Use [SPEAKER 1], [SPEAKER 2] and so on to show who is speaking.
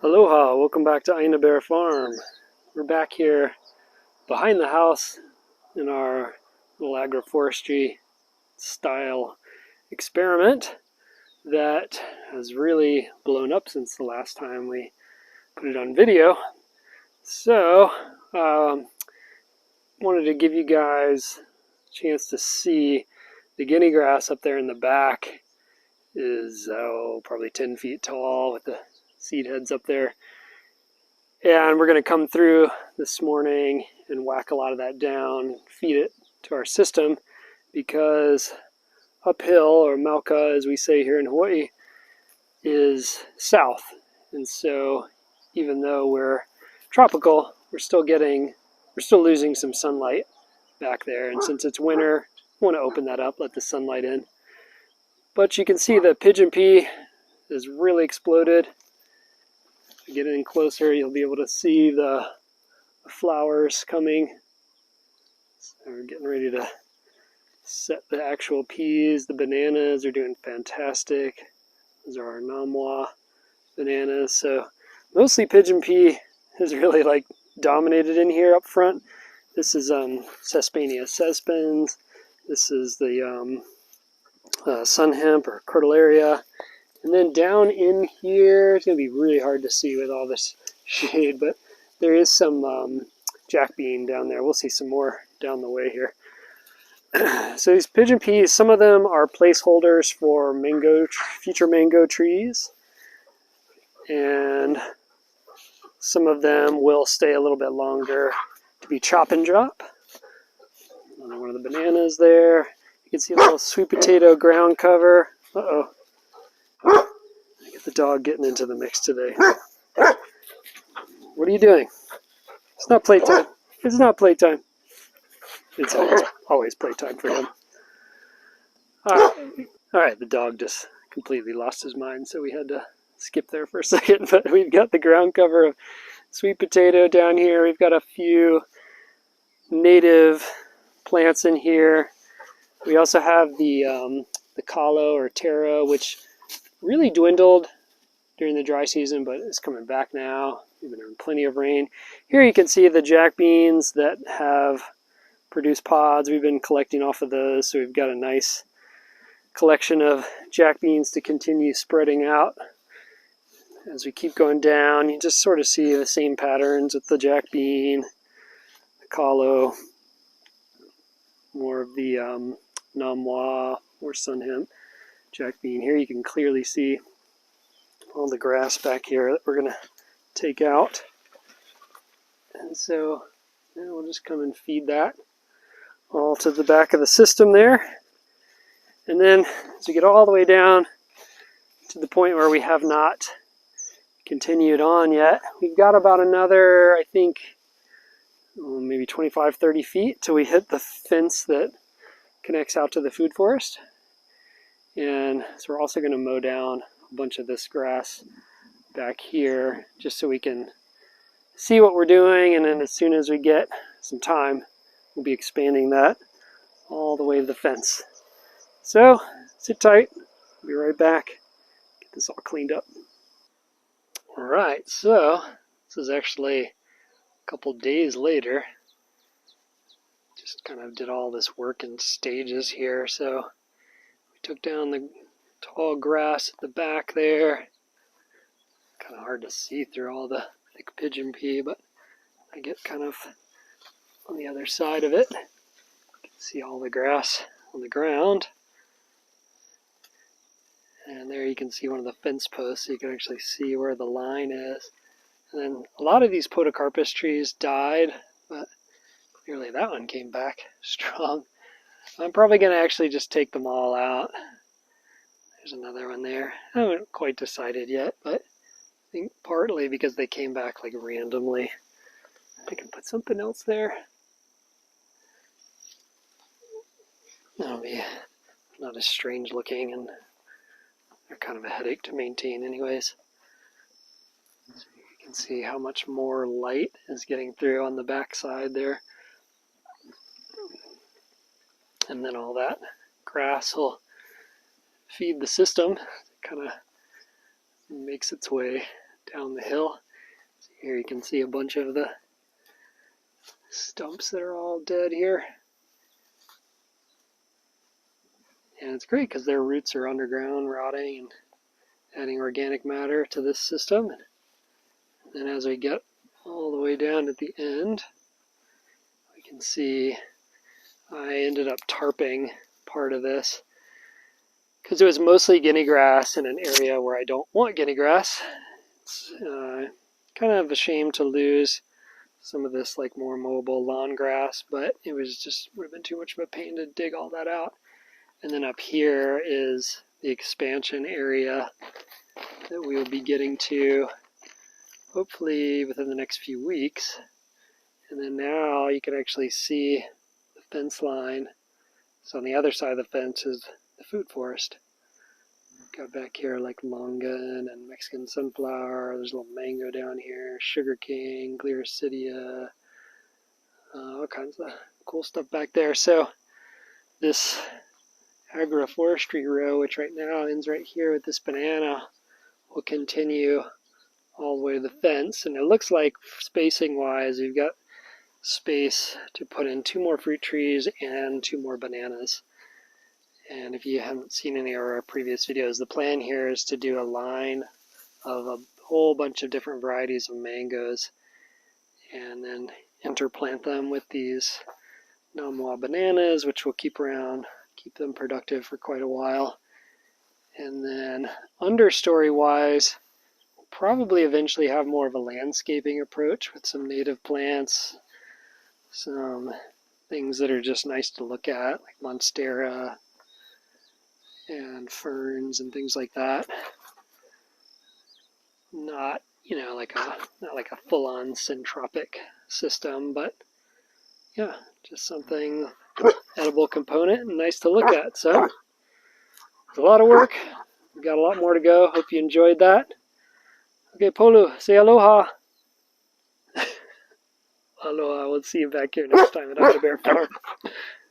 [SPEAKER 1] Aloha, welcome back to Aina Bear Farm. We're back here behind the house in our little agroforestry style experiment that has really blown up since the last time we put it on video. So, wanted to give you guys a chance to see the guinea grass up there in the back is probably 10 feet tall with the seed heads up there. And we're going to come through this morning and whack a lot of that down, feed it to our system, because uphill, or Mauka as we say here in Hawaii, is south. And so even though we're tropical, we're still losing some sunlight back there. And since it's winter, I want to open that up, let the sunlight in. But you can see the pigeon pea has really exploded. Get in closer, you'll be able to see the flowers coming. So we're getting ready to set the actual peas. The bananas are doing fantastic. Those are our namwa bananas. So mostly pigeon pea is really like dominated in here up front. This is Sesbania sespens. This is the sun hemp or curtularia. And then down in here, it's going to be really hard to see with all this shade, but there is some jack bean down there. We'll see some more down the way here. So these pigeon peas, some of them are placeholders for future mango trees, and some of them will stay a little bit longer to be chop and drop. One of the bananas there. You can see a little sweet potato ground cover. Uh-oh. Get the dog getting into the mix today. What are you doing? It's not playtime. It's not playtime. It's always playtime for him. All right, the dog just completely lost his mind, so we had to skip there for a second. But we've got the ground cover of sweet potato down here. We've got a few native plants in here. We also have the kalo or taro, which really dwindled during the dry season, but it's coming back now. We've been having plenty of rain. Here you can see the jack beans that have produced pods. We've been collecting off of those, so we've got a nice collection of jack beans to continue spreading out. As we keep going down, you just sort of see the same patterns with the jack bean, the kalo, more of the namwa or sun hemp. Jack bean. Here you can clearly see all the grass back here that we're going to take out. And so now we'll just come and feed that all to the back of the system there. And then as we get all the way down to the point where we have not continued on yet, we've got about another, I think, maybe 25-30 feet till we hit the fence that connects out to the food forest. And so we're also going to mow down a bunch of this grass back here just so we can see what we're doing, and then as soon as we get some time, we'll be expanding that all the way to the fence. So sit tight, we'll be right back, get this all cleaned up. Alright, so this is actually a couple days later. Just kind of did all this work in stages here. So took down the tall grass at the back there. Kind of hard to see through all the thick pigeon pea, but I get kind of on the other side of it. You can see all the grass on the ground. And there you can see one of the fence posts, so you can actually see where the line is. And then a lot of these podocarpus trees died, but clearly that one came back strong. I'm probably going to actually just take them all out. There's another one there. I haven't quite decided yet, but I think partly because they came back like randomly. I can put something else there. That'll be not as strange looking, and they're kind of a headache to maintain anyways. So you can see how much more light is getting through on the back side there. And then all that grass will feed the system. It kind of makes its way down the hill. So here you can see a bunch of the stumps that are all dead here. And it's great because their roots are underground, rotting and adding organic matter to this system. And then as we get all the way down at the end, we can see I ended up tarping part of this because it was mostly guinea grass in an area where I don't want guinea grass. It's kind of a shame to lose some of this like more mobile lawn grass, but it was just would have been too much of a pain to dig all that out. And then up here is the expansion area that we will be getting to hopefully within the next few weeks. And then now you can actually see the fence line. So on the other side of the fence is the food forest. Got back here like longan and Mexican sunflower. There's a little mango down here, sugarcane, gliricidia, all kinds of cool stuff back there. So this agroforestry row, which right now ends right here with this banana, will continue all the way to the fence. And it looks like spacing wise, we've got space to put in 2 more fruit trees and 2 more bananas. And if you haven't seen any of our previous videos, the plan here is to do a line of a whole bunch of different varieties of mangoes and then interplant them with these Namwa bananas, which we'll keep around, keep them productive for quite a while. And then understory wise, we'll probably eventually have more of a landscaping approach with some native plants, some things that are just nice to look at, like monstera and ferns and things like that. Not, not like a full-on syntropic system, but yeah, just something edible component and nice to look at. So it's a lot of work. We've got a lot more to go. Hope you enjoyed that. Okay, Polu, say aloha. Aloha. We'll see you back here next time at Up the Bear Farm.